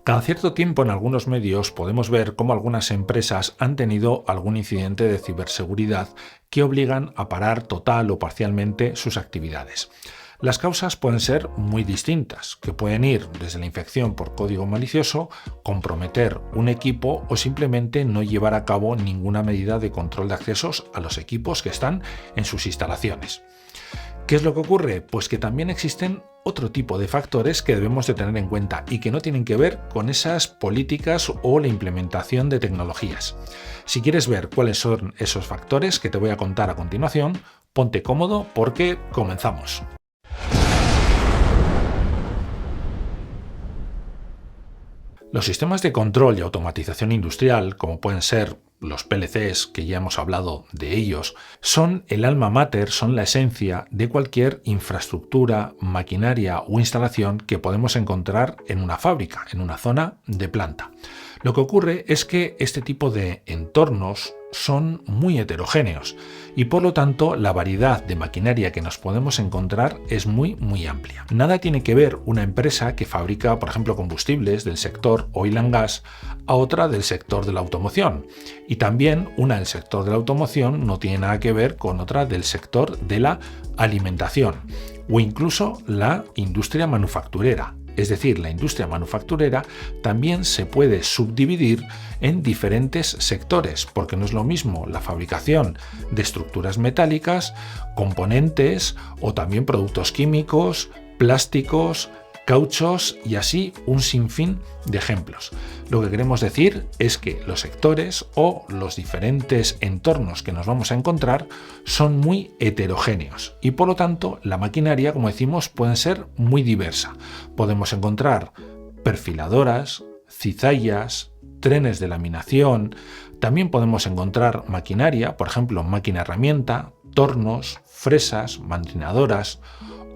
Cada cierto tiempo en algunos medios podemos ver cómo algunas empresas han tenido algún incidente de ciberseguridad que obligan a parar total o parcialmente sus actividades. Las causas pueden ser muy distintas, que pueden ir desde la infección por código malicioso, comprometer un equipo o simplemente no llevar a cabo ninguna medida de control de accesos a los equipos que están en sus instalaciones. ¿Qué es lo que ocurre? Pues que también existen otro tipo de factores que debemos de tener en cuenta y que no tienen que ver con esas políticas o la implementación de tecnologías. Si quieres ver cuáles son esos factores que te voy a contar a continuación, ponte cómodo porque comenzamos. Los sistemas de control y automatización industrial, como pueden ser los PLCs, que ya hemos hablado de ellos, son el alma mater, son la esencia de cualquier infraestructura, maquinaria o instalación que podemos encontrar en una fábrica, en una zona de planta. Lo que ocurre es que este tipo de entornos son muy heterogéneos y por lo tanto la variedad de maquinaria que nos podemos encontrar es muy amplia. Nada tiene que ver una empresa que fabrica, por ejemplo, combustibles del sector oil and gas a otra del sector de la automoción, y también una del sector de la automoción no tiene nada que ver con otra del sector de la alimentación o incluso la industria manufacturera. Es decir, la industria manufacturera también se puede subdividir en diferentes sectores, porque no es lo mismo la fabricación de estructuras metálicas, componentes o también productos químicos, plásticos, cauchos y así un sinfín de ejemplos. Lo que queremos decir es que los sectores o los diferentes entornos que nos vamos a encontrar son muy heterogéneos y por lo tanto la maquinaria, como decimos, puede ser muy diversa. Podemos encontrar perfiladoras, cizallas, trenes de laminación, también podemos encontrar maquinaria, por ejemplo, máquina herramienta, tornos, fresas, mandrinadoras,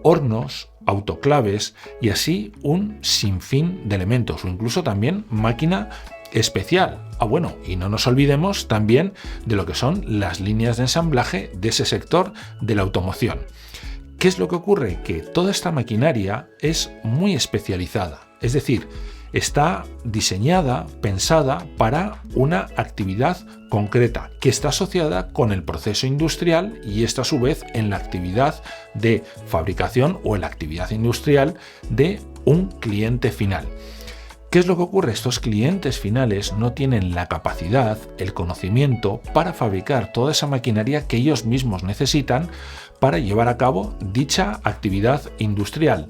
hornos, autoclaves y así un sinfín de elementos o incluso también máquina especial. Bueno, y no nos olvidemos también de lo que son las líneas de ensamblaje de ese sector de la automoción. ¿Qué es lo que ocurre? Que toda esta maquinaria es muy especializada, es decir, está diseñada, pensada para una actividad concreta que está asociada con el proceso industrial y está a su vez en la actividad de fabricación o en la actividad industrial de un cliente final. ¿Qué es lo que ocurre? Estos clientes finales no tienen la capacidad, el conocimiento para fabricar toda esa maquinaria que ellos mismos necesitan para llevar a cabo dicha actividad industrial.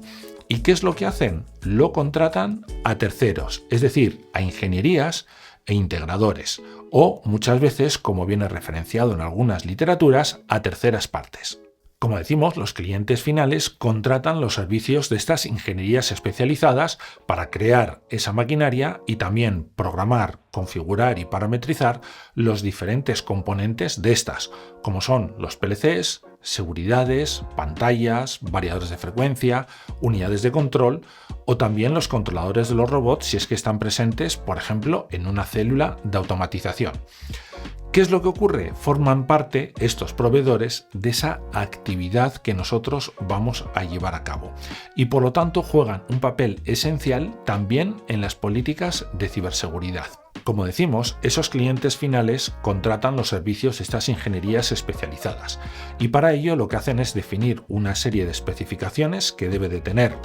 ¿Y qué es lo que hacen? Lo contratan a terceros, es decir, a ingenierías e integradores, o muchas veces, como viene referenciado en algunas literaturas, a terceras partes. Como decimos, los clientes finales contratan los servicios de estas ingenierías especializadas para crear esa maquinaria y también programar, configurar y parametrizar los diferentes componentes de estas, como son los PLCs, seguridades, pantallas, variadores de frecuencia, unidades de control o también los controladores de los robots si es que están presentes, por ejemplo, en una célula de automatización. ¿Qué es lo que ocurre? Forman parte estos proveedores de esa actividad que nosotros vamos a llevar a cabo y por lo tanto juegan un papel esencial también en las políticas de ciberseguridad. Como decimos, esos clientes finales contratan los servicios de estas ingenierías especializadas y para ello lo que hacen es definir una serie de especificaciones que debe de tener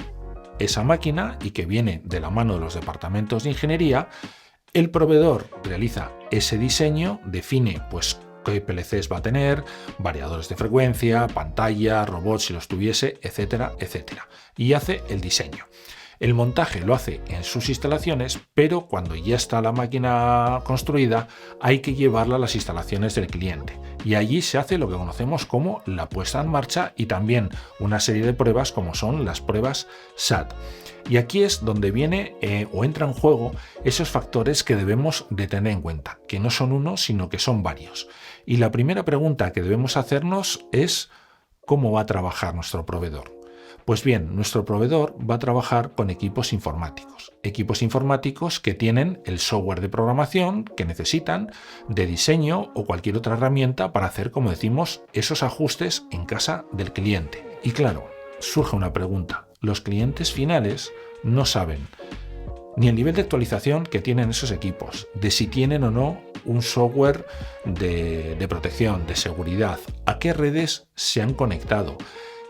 esa máquina y que viene de la mano de los departamentos de ingeniería. El proveedor realiza ese diseño, define qué PLCs va a tener, variadores de frecuencia, pantalla, robots si los tuviese, etcétera, etcétera, y hace el diseño. El montaje lo hace en sus instalaciones, pero cuando ya está la máquina construida hay que llevarla a las instalaciones del cliente y allí se hace lo que conocemos como la puesta en marcha y también una serie de pruebas como son las pruebas SAT. Y aquí es donde viene o entra en juego esos factores que debemos de tener en cuenta, que no son uno sino que son varios. Y la primera pregunta que debemos hacernos es ¿cómo va a trabajar nuestro proveedor? Pues bien, nuestro proveedor va a trabajar con equipos informáticos que tienen el software de programación que necesitan, de diseño o cualquier otra herramienta para hacer, como decimos, esos ajustes en casa del cliente. Y claro, surge una pregunta. Los clientes finales no saben ni el nivel de actualización que tienen esos equipos, de si tienen o no un software de protección, de seguridad, a qué redes se han conectado,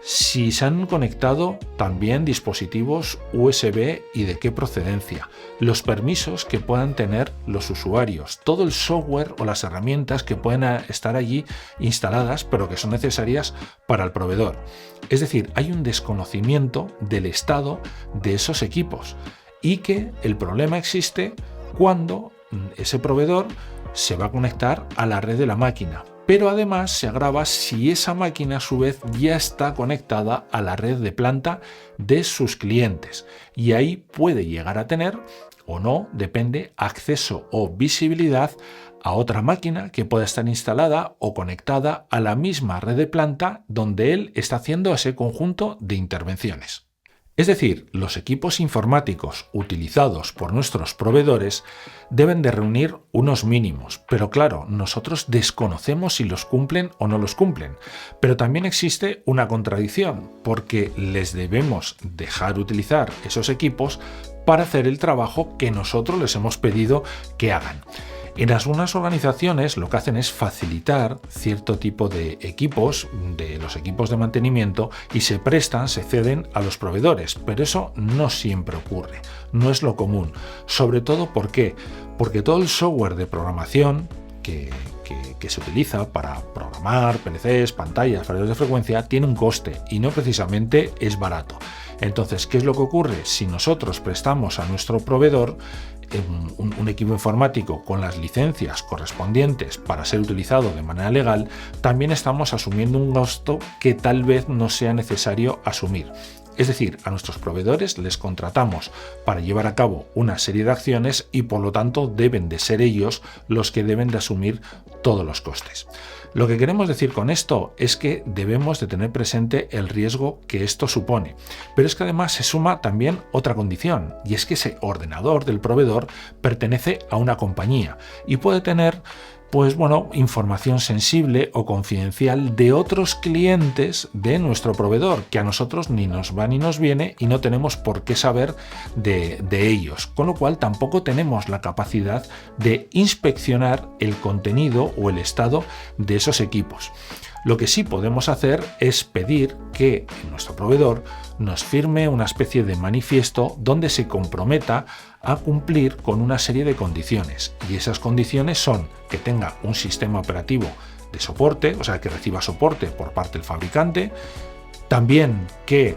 si se han conectado también dispositivos USB y de qué procedencia, los permisos que puedan tener los usuarios, todo el software o las herramientas que puedan estar allí instaladas pero que son necesarias para el proveedor. Es decir, hay un desconocimiento del estado de esos equipos y que el problema existe cuando ese proveedor se va a conectar a la red de la máquina. Pero además se agrava si esa máquina a su vez ya está conectada a la red de planta de sus clientes y ahí puede llegar a tener o no, depende, acceso o visibilidad a otra máquina que pueda estar instalada o conectada a la misma red de planta donde él está haciendo ese conjunto de intervenciones. Es decir, los equipos informáticos utilizados por nuestros proveedores deben de reunir unos mínimos, pero claro, nosotros desconocemos si los cumplen o no los cumplen. Pero también existe una contradicción, porque les debemos dejar utilizar esos equipos para hacer el trabajo que nosotros les hemos pedido que hagan. En algunas organizaciones lo que hacen es facilitar cierto tipo de equipos, de los equipos de mantenimiento, y se ceden a los proveedores, pero eso no siempre ocurre, no es lo común. Sobre todo, ¿por qué? Porque todo el software de programación que se utiliza para programar PLCs, pantallas, variadores de frecuencia, tiene un coste y no precisamente es barato. Entonces, ¿qué es lo que ocurre? Si nosotros prestamos a nuestro proveedor un equipo informático con las licencias correspondientes para ser utilizado de manera legal, también estamos asumiendo un gasto que tal vez no sea necesario asumir. Es decir, a nuestros proveedores les contratamos para llevar a cabo una serie de acciones y por lo tanto deben de ser ellos los que deben de asumir todos los costes. Lo que queremos decir con esto es que debemos de tener presente el riesgo que esto supone, pero es que además se suma también otra condición, y es que ese ordenador del proveedor pertenece a una compañía y puede tener información sensible o confidencial de otros clientes de nuestro proveedor, que a nosotros ni nos va ni nos viene y no tenemos por qué saber de ellos, con lo cual tampoco tenemos la capacidad de inspeccionar el contenido o el estado de esos equipos. Lo que sí podemos hacer es pedir que nuestro proveedor nos firme una especie de manifiesto donde se comprometa a cumplir con una serie de condiciones, y esas condiciones son que tenga un sistema operativo de soporte, o sea, que reciba soporte por parte del fabricante, también que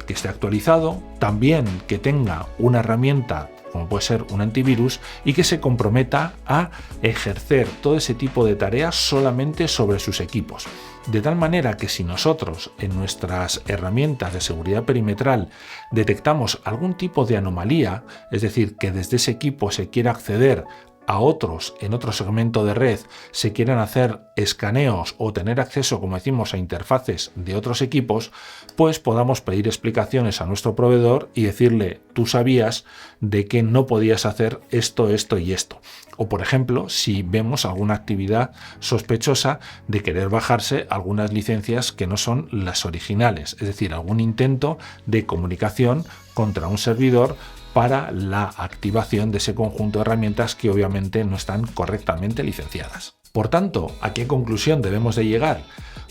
esté actualizado, también que tenga una herramienta como puede ser un antivirus, y que se comprometa a ejercer todo ese tipo de tareas solamente sobre sus equipos. De tal manera que si nosotros en nuestras herramientas de seguridad perimetral detectamos algún tipo de anomalía, es decir, que desde ese equipo se quiera acceder a otros en otro segmento de red, se quieran hacer escaneos o tener acceso, como decimos, a interfaces de otros equipos, pues podamos pedir explicaciones a nuestro proveedor y decirle: tú sabías de que no podías hacer esto, esto y esto. O, por ejemplo, si vemos alguna actividad sospechosa de querer bajarse algunas licencias que no son las originales, es decir, algún intento de comunicación contra un servidor para la activación de ese conjunto de herramientas que obviamente no están correctamente licenciadas. Por tanto, ¿a qué conclusión debemos de llegar?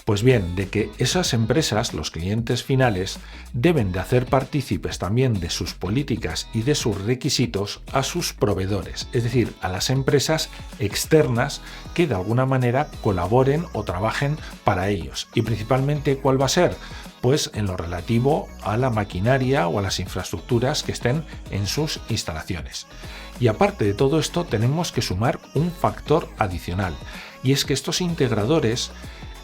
Pues bien, de que esas empresas, los clientes finales, deben de hacer partícipes también de sus políticas y de sus requisitos a sus proveedores, es decir, a las empresas externas que de alguna manera colaboren o trabajen para ellos. Y principalmente, ¿cuál va a ser? Pues en lo relativo a la maquinaria o a las infraestructuras que estén en sus instalaciones. Y aparte de todo esto, tenemos que sumar un factor adicional, y es que estos integradores,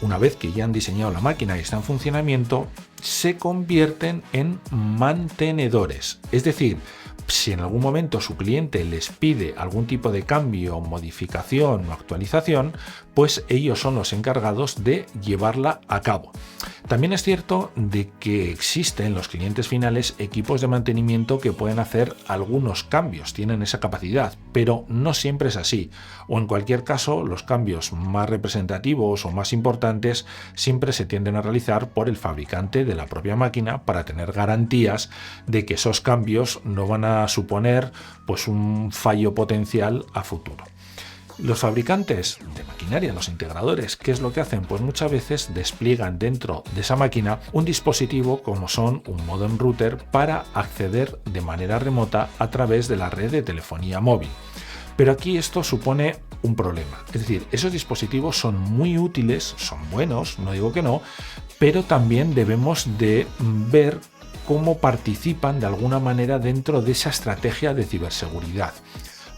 una vez que ya han diseñado la máquina y está en funcionamiento, se convierten en mantenedores. Es decir, si en algún momento su cliente les pide algún tipo de cambio, modificación o actualización, pues ellos son los encargados de llevarla a cabo. También es cierto de que existen en los clientes finales equipos de mantenimiento que pueden hacer algunos cambios, tienen esa capacidad, pero no siempre es así. O en cualquier caso, los cambios más representativos o más importantes siempre se tienden a realizar por el fabricante de la propia máquina para tener garantías de que esos cambios no van van a suponer pues un fallo potencial a futuro. Los fabricantes de maquinaria, los integradores, ¿qué es lo que hacen? Pues muchas veces despliegan dentro de esa máquina un dispositivo como son un modem router para acceder de manera remota a través de la red de telefonía móvil. Pero aquí esto supone un problema. Es decir, esos dispositivos son muy útiles, son buenos, no digo que no, pero también debemos de ver cómo participan de alguna manera dentro de esa estrategia de ciberseguridad.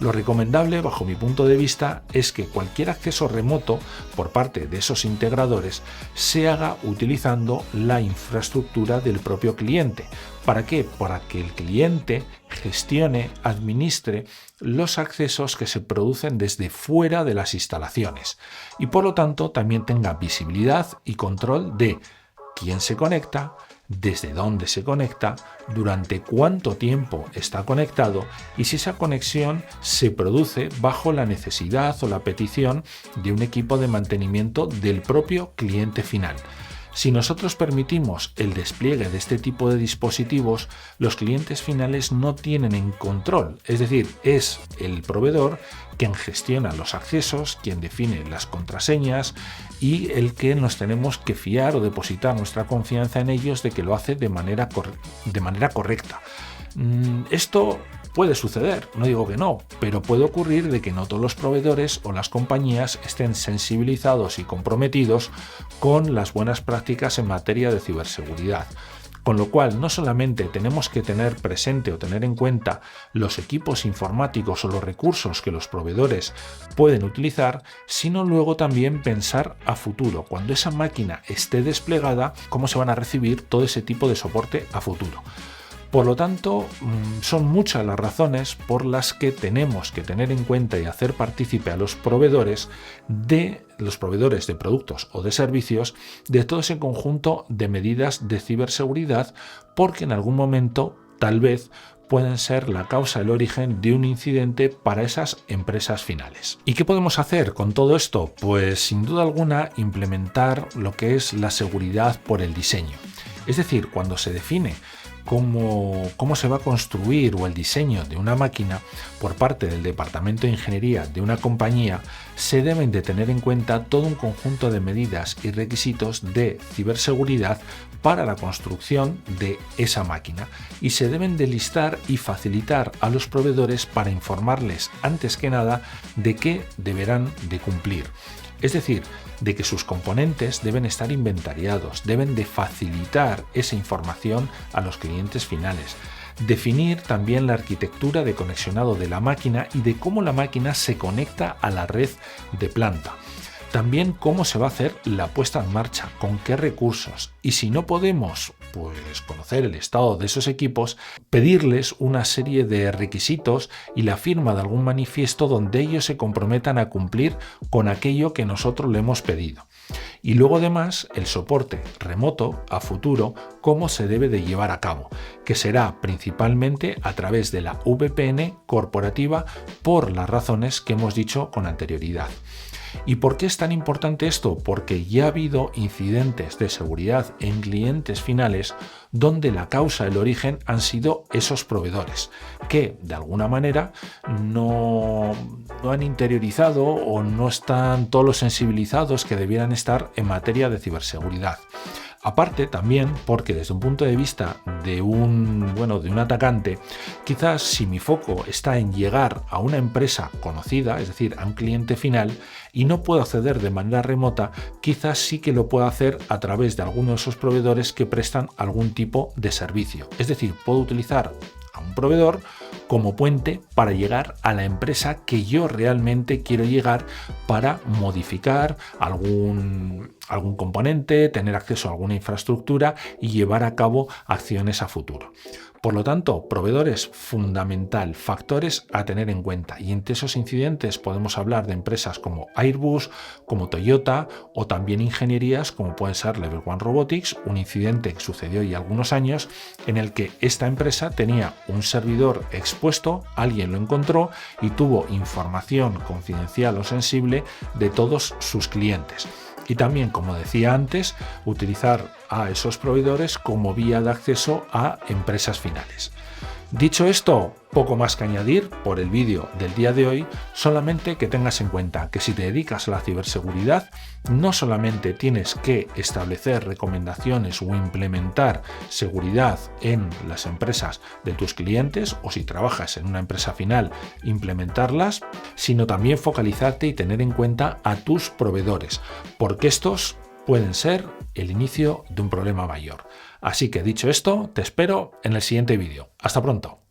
Lo recomendable, bajo mi punto de vista, es que cualquier acceso remoto por parte de esos integradores se haga utilizando la infraestructura del propio cliente. ¿Para qué? Para que el cliente gestione, administre los accesos que se producen desde fuera de las instalaciones y por lo tanto también tenga visibilidad y control de quién se conecta, desde dónde se conecta, durante cuánto tiempo está conectado y si esa conexión se produce bajo la necesidad o la petición de un equipo de mantenimiento del propio cliente final. Si nosotros permitimos el despliegue de este tipo de dispositivos, los clientes finales no tienen en control, es decir, es el proveedor quien gestiona los accesos, quien define las contraseñas y el que nos tenemos que fiar o depositar nuestra confianza en ellos de que lo hace de manera correcta. Esto puede suceder, no digo que no, pero puede ocurrir de que no todos los proveedores o las compañías estén sensibilizados y comprometidos con las buenas prácticas en materia de ciberseguridad. Con lo cual, no solamente tenemos que tener presente o tener en cuenta los equipos informáticos o los recursos que los proveedores pueden utilizar, sino luego también pensar a futuro, cuando esa máquina esté desplegada, cómo se van a recibir todo ese tipo de soporte a futuro. Por lo tanto, son muchas las razones por las que tenemos que tener en cuenta y hacer partícipe a los proveedores de productos o de servicios de todo ese conjunto de medidas de ciberseguridad, porque en algún momento tal vez pueden ser la causa, el origen de un incidente para esas empresas finales. ¿Y qué podemos hacer con todo esto? Pues sin duda alguna implementar lo que es la seguridad por el diseño. Es decir, cuando se define cómo se va a construir o el diseño de una máquina por parte del departamento de ingeniería de una compañía, se deben de tener en cuenta todo un conjunto de medidas y requisitos de ciberseguridad para la construcción de esa máquina y se deben de listar y facilitar a los proveedores para informarles antes que nada de qué deberán de cumplir. Es decir, de que sus componentes deben estar inventariados, deben de facilitar esa información a los clientes finales. Definir también la arquitectura de conexionado de la máquina y de cómo la máquina se conecta a la red de planta. También cómo se va a hacer la puesta en marcha, con qué recursos. Y si no podemos conocer el estado de esos equipos, pedirles una serie de requisitos y la firma de algún manifiesto donde ellos se comprometan a cumplir con aquello que nosotros le hemos pedido. Y luego además el soporte remoto a futuro, cómo se debe de llevar a cabo, que será principalmente a través de la VPN corporativa por las razones que hemos dicho con anterioridad. ¿Y por qué es tan importante esto? Porque ya ha habido incidentes de seguridad en clientes finales donde la causa, el origen han sido esos proveedores que de alguna manera no han interiorizado o no están todos los sensibilizados que debieran estar en materia de ciberseguridad. Aparte también porque desde un punto de vista de un atacante, quizás si mi foco está en llegar a una empresa conocida, es decir, a un cliente final, y no puedo acceder de manera remota, quizás sí que lo puedo hacer a través de alguno de esos proveedores que prestan algún tipo de servicio. Es decir, puedo utilizar a un proveedor como puente para llegar a la empresa que yo realmente quiero llegar para modificar algún componente, tener acceso a alguna infraestructura y llevar a cabo acciones a futuro. Por lo tanto, proveedores fundamental, factores a tener en cuenta. Y entre esos incidentes podemos hablar de empresas como Airbus, como Toyota o también ingenierías como puede ser Level One Robotics, un incidente que sucedió ya algunos años en el que esta empresa tenía un servidor expuesto, alguien lo encontró y tuvo información confidencial o sensible de todos sus clientes. Y también, como decía antes, utilizar a esos proveedores como vía de acceso a empresas finales. Dicho esto, poco más que añadir por el vídeo del día de hoy, solamente que tengas en cuenta que si te dedicas a la ciberseguridad, no solamente tienes que establecer recomendaciones o implementar seguridad en las empresas de tus clientes, o si trabajas en una empresa final, implementarlas, sino también focalizarte y tener en cuenta a tus proveedores, porque estos pueden ser el inicio de un problema mayor. Así que dicho esto, te espero en el siguiente vídeo. Hasta pronto.